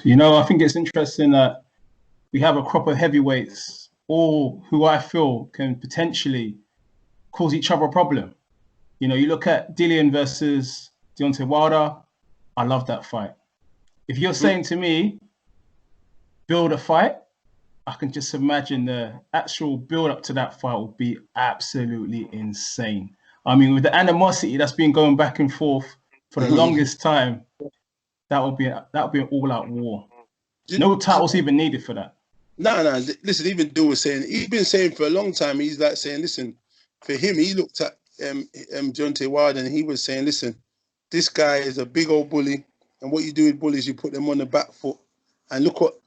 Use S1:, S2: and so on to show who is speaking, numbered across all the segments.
S1: You know, I think it's interesting that we have a crop of heavyweights, all who I feel can potentially cause each other a problem. You know, you look at Dillian versus Deontay Wilder. I love that fight. If you're saying to me, build a fight, I can just imagine the actual build up to that fight will be absolutely insane. I mean, with the animosity that's been going back and forth for the longest time, that would be an all-out war. No titles even needed for that.
S2: No. Listen, even Dill was saying, he's been saying for a long time, he's like saying, listen, for him, he looked at Deontay Wilder and he was saying, listen, this guy is a big old bully, and what you do with bullies, you put them on the back foot. And look what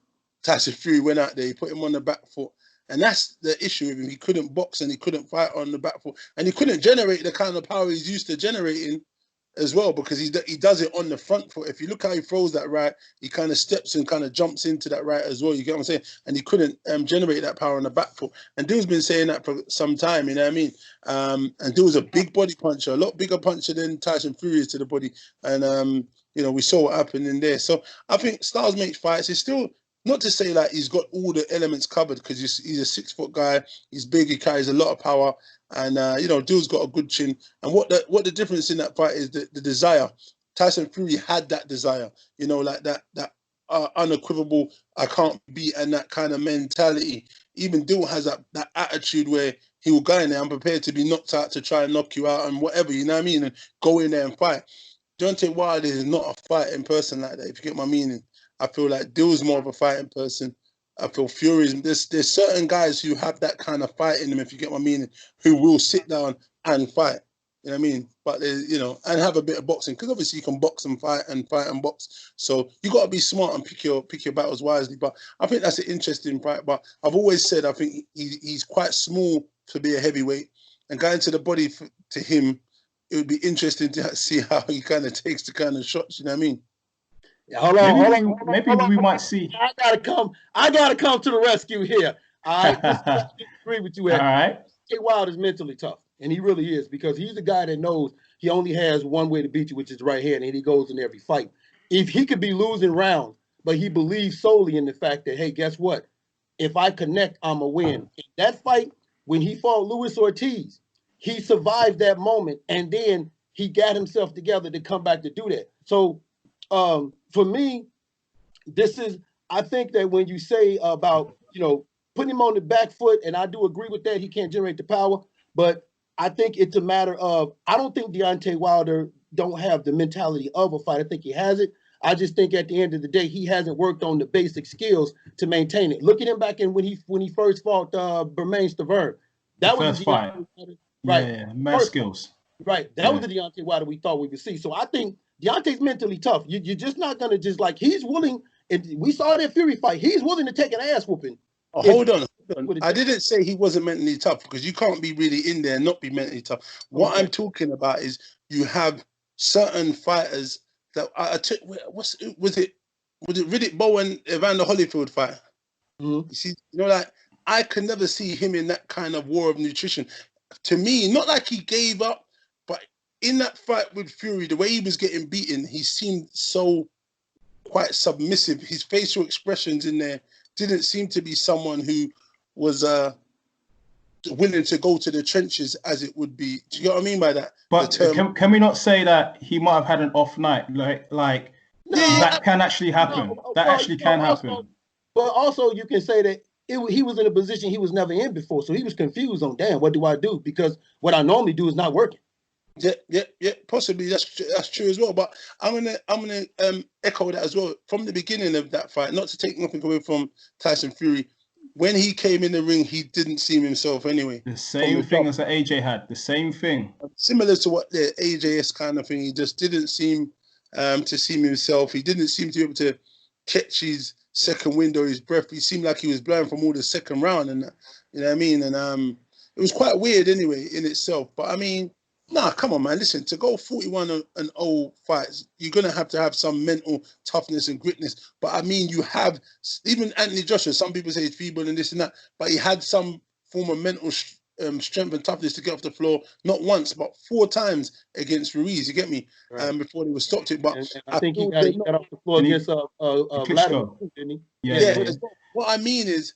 S2: Tyson Fury went out there, he put him on the back foot. And that's the issue with him. He couldn't box and he couldn't fight on the back foot. And he couldn't generate the kind of power he's used to generating as well, because he does it on the front foot. If you look how he throws that right, he kind of steps and kind of jumps into that right as well. You get what I'm saying? And he couldn't generate that power on the back foot. And Dill's been saying that for some time, you know what I mean? And Dill was a big body puncher, a lot bigger puncher than Tyson Fury is to the body. And, you know, we saw what happened in there. So I think styles make fights. It's still not to say like he's got all the elements covered, because he's a 6-foot guy. He's big. He carries a lot of power. And, you know, Dill's got a good chin. And what the difference in that fight is the desire. Tyson Fury had that desire, you know, like that unequivocal, I can't beat, and that kind of mentality. Even Dill has that attitude where he will go in there, I'm prepared to be knocked out to try and knock you out and whatever, you know what I mean? And go in there and fight. Deontay Wilder is not a fighting person like that, if you get my meaning. I feel like Dill's more of a fighting person. I feel Fury's, there's certain guys who have that kind of fight in them, if you get my meaning, who will sit down and fight. You know what I mean? But, you know, and have a bit of boxing, because obviously you can box and fight and box. So you got to be smart and pick your battles wisely. But I think that's an interesting fight. But I've always said I think he's quite small to be a heavyweight, and going to the body to him, it would be interesting to see how he kind of takes the kind of shots. You know what I mean?
S3: Yeah, hold on.
S1: Maybe we might see.
S3: I gotta come to the rescue here. All right, I agree with you.
S1: All right,
S3: Jay Wilder is mentally tough, and he really is, because he's a guy that knows he only has one way to beat you, which is right hand, and he goes in every fight. If he could be losing rounds, but he believes solely in the fact that, hey, guess what? If I connect, I'm a win. In that fight, when he fought Luis Ortiz, he survived that moment, and then he got himself together to come back to do that. So for me, I think that when you say about, you know, putting him on the back foot, and I do agree with that, he can't generate the power, but I think it's a matter of, I don't think Deontay Wilder don't have the mentality of a fight. I think he has it. I just think at the end of the day, he hasn't worked on the basic skills to maintain it. Look at him back in when he first fought Bermain Stavern. That was
S1: first fight. Right. Yeah, mad skills.
S3: Right. That was the Deontay Wilder we thought we would see. So I think Deontay's mentally tough. You're just not going to just like, he's willing, and we saw that Fury fight, he's willing to take an ass whooping.
S2: Oh, hold on. I didn't say he wasn't mentally tough, because you can't be really in there and not be mentally tough. What I'm talking about is you have certain fighters that was it Riddick Bowe and Evander Holyfield fight? You see, you know, like, I could never see him in that kind of war of nutrition. To me, not like he gave up, but in that fight with Fury, the way he was getting beaten, he seemed so quite submissive. His facial expressions in there didn't seem to be someone who was willing to go to the trenches, as it would be. Do you know what I mean by that?
S1: But can we not say that he might have had an off night? Like that can actually happen. That actually can happen.
S3: But also you can say that he was in a position he was never in before, so he was confused on, damn, what do I do? Because what I normally do is not working.
S2: Yeah, possibly that's true as well. But I'm gonna echo that as well. From the beginning of that fight, not to take nothing away from Tyson Fury, when he came in the ring, he didn't seem himself anyway.
S1: The same thing as the AJ had. The same thing.
S2: Similar to what the AJS kind of thing. He just didn't seem to seem himself. He didn't seem to be able to catch his second wind or his breath. He seemed like he was blowing from all the second round, and you know what I mean. And it was quite weird anyway in itself. But I mean, nah, come on, man. Listen, to go 41-0 fights, you're going to have some mental toughness and gritness. But, I mean, you have, even Anthony Joshua, some people say he's feeble and this and that, but he had some form of mental strength and toughness to get off the floor, not once, but 4 times against Ruiz, you get me?
S3: Right.
S2: Before they were stopped it. But
S3: And I
S2: I
S3: think he
S2: feel
S3: got
S2: they're not,
S3: off the floor
S1: And he-
S3: against Vladimir,
S1: Klitschko.
S3: didn't he?
S1: Yeah.
S2: but what I mean is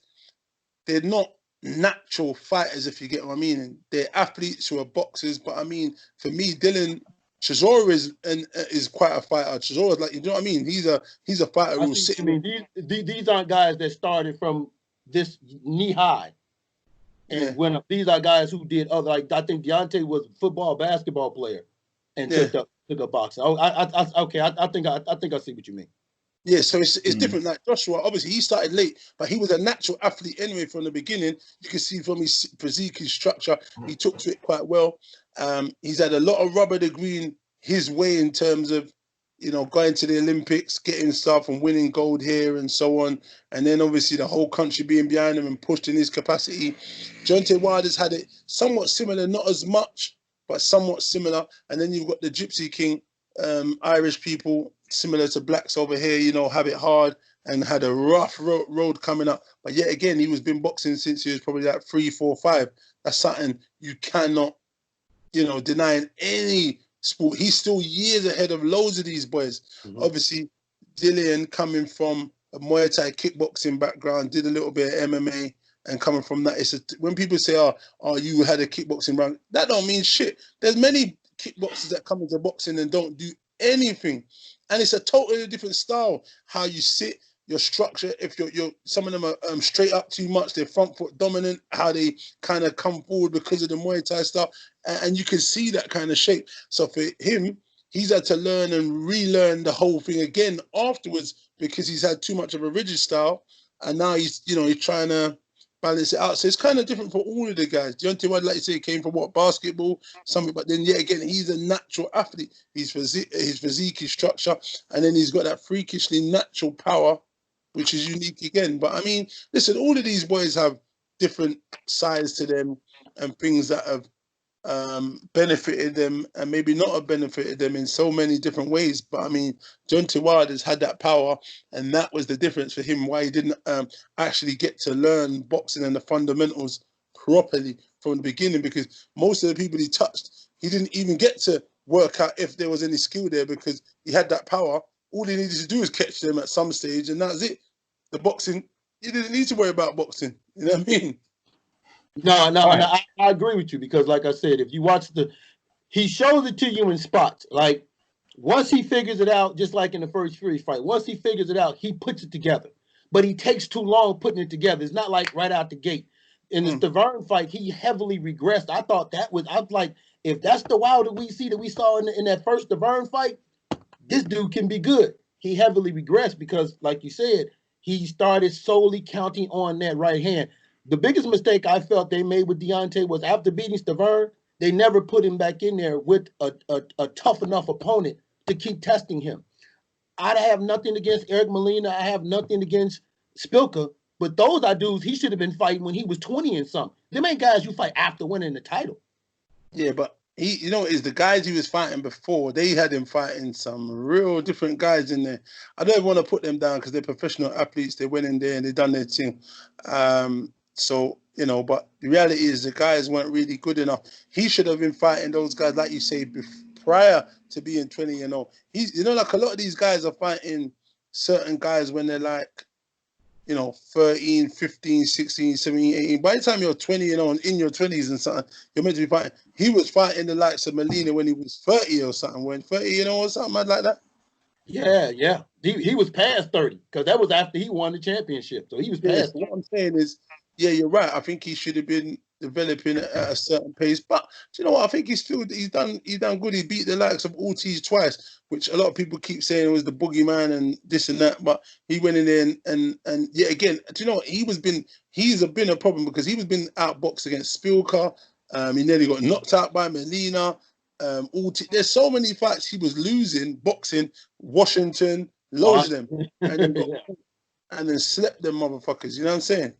S2: they're not natural fighters, if you get what I mean. And they're athletes who are boxers, but I mean, for me, Dylan Chisora is quite a fighter. Chisora's like, you know what I mean? He's a fighter
S3: I
S2: who's
S3: see what you
S2: sitting.
S3: mean. These aren't guys that started from this knee high and
S2: Yeah.
S3: went up. These are guys who did other. Like I think Deontay was a football, basketball player, and
S2: Yeah.
S3: took up boxing. Oh, okay. I think I see what you mean.
S2: Yeah, so it's different. Like Joshua, obviously he started late, but he was a natural athlete anyway from the beginning. You can see from his physique, his structure, he took to it quite well. He's had a lot of rubber the green his way in terms of, you know, going to the Olympics, getting stuff and winning gold here and so on. And then obviously the whole country being behind him and pushed in his capacity. Deontay Wilder's had it somewhat similar, not as much, but somewhat similar. And then you've got the Gypsy King, Irish people, similar to blacks over here, you know, have it hard and had a rough road coming up. But yet again, he was been boxing since he was probably like 3, 4, 5. That's something you cannot, you know, deny in any sport. He's still years ahead of loads of these boys.
S3: Mhm.
S2: Obviously, Dillian coming from a Muay Thai kickboxing background, did a little bit of MMA, and coming from that, when people say, "Oh, you had a kickboxing background," that don't mean shit. There's many kickboxers that come into boxing and don't do anything, and it's a totally different style. How you sit, your structure. If you're some of them are straight up too much, they're front foot dominant. How they kind of come forward because of the Muay Thai stuff, and you can see that kind of shape. So for him, he's had to learn and relearn the whole thing again afterwards because he's had too much of a rigid style, and now he's trying to balance it out. So it's kind of different for all of the guys. Deontay Wilder, like you say, came from basketball, something, but then yet again, he's a natural athlete. His physique, his structure, and then he's got that freakishly natural power, which is unique again. But I mean, listen, all of these boys have different sides to them and things that have benefited them and maybe not have benefited them in so many different ways. But I mean, Deontay Wilder's had that power, and that was the difference for him why he didn't actually get to learn boxing and the fundamentals properly from the beginning, because most of the people he touched, he didn't even get to work out if there was any skill there because he had that power. All he needed to do was catch them at some stage, and that's it. The boxing, you didn't need to worry about boxing. You know what I mean?
S3: No,
S1: Right.
S3: I agree with you because, like I said, if you watch he shows it to you in spots. Like once he figures it out, just like in the first Fury fight, once he figures it out, he puts it together. But he takes too long putting it together. It's not like right out the gate. In the Stavern fight, he heavily regressed. I was like, if that's the Wilder we saw in that first Stavern fight, this dude can be good. He heavily regressed because, like you said, he started solely counting on that right hand. The biggest mistake I felt they made with Deontay was after beating Stavern, they never put him back in there with a tough enough opponent to keep testing him. I have nothing against Eric Molina. I have nothing against Spilka, but those are dudes he should have been fighting when he was 20 and something. Them ain't guys you fight after winning the title.
S2: Yeah, but he, is the guys he was fighting before, they had him fighting some real different guys in there. I don't want to put them down because they're professional athletes. They went in there and they done their thing. So, but the reality is the guys weren't really good enough. He should have been fighting those guys, like you say, prior to being 20 and old. He's, like a lot of these guys are fighting certain guys when they're like, 13, 15, 16, 17, 18. By the time you're 20, in your 20s and something, you're meant to be fighting. He was fighting the likes of Molina when he was 30 or something, when 30, or something like that.
S3: Yeah. He was past 30 because that was after he won the championship. So he was
S2: Yeah,
S3: past.
S2: so what I'm saying is, yeah, you're right. I think he should have been developing at a certain pace. But do you know what? I think he's done good. He beat the likes of Ortiz twice, which a lot of people keep saying was the boogeyman and this and that. But he went in there and yet again, do you know what? He's been a problem because he was been outboxed against Spilka. He nearly got knocked out by Molina. Ortiz. There's so many fights he was losing, boxing, Washington, loads of them. And then got and then slept them motherfuckers. You know what I'm saying?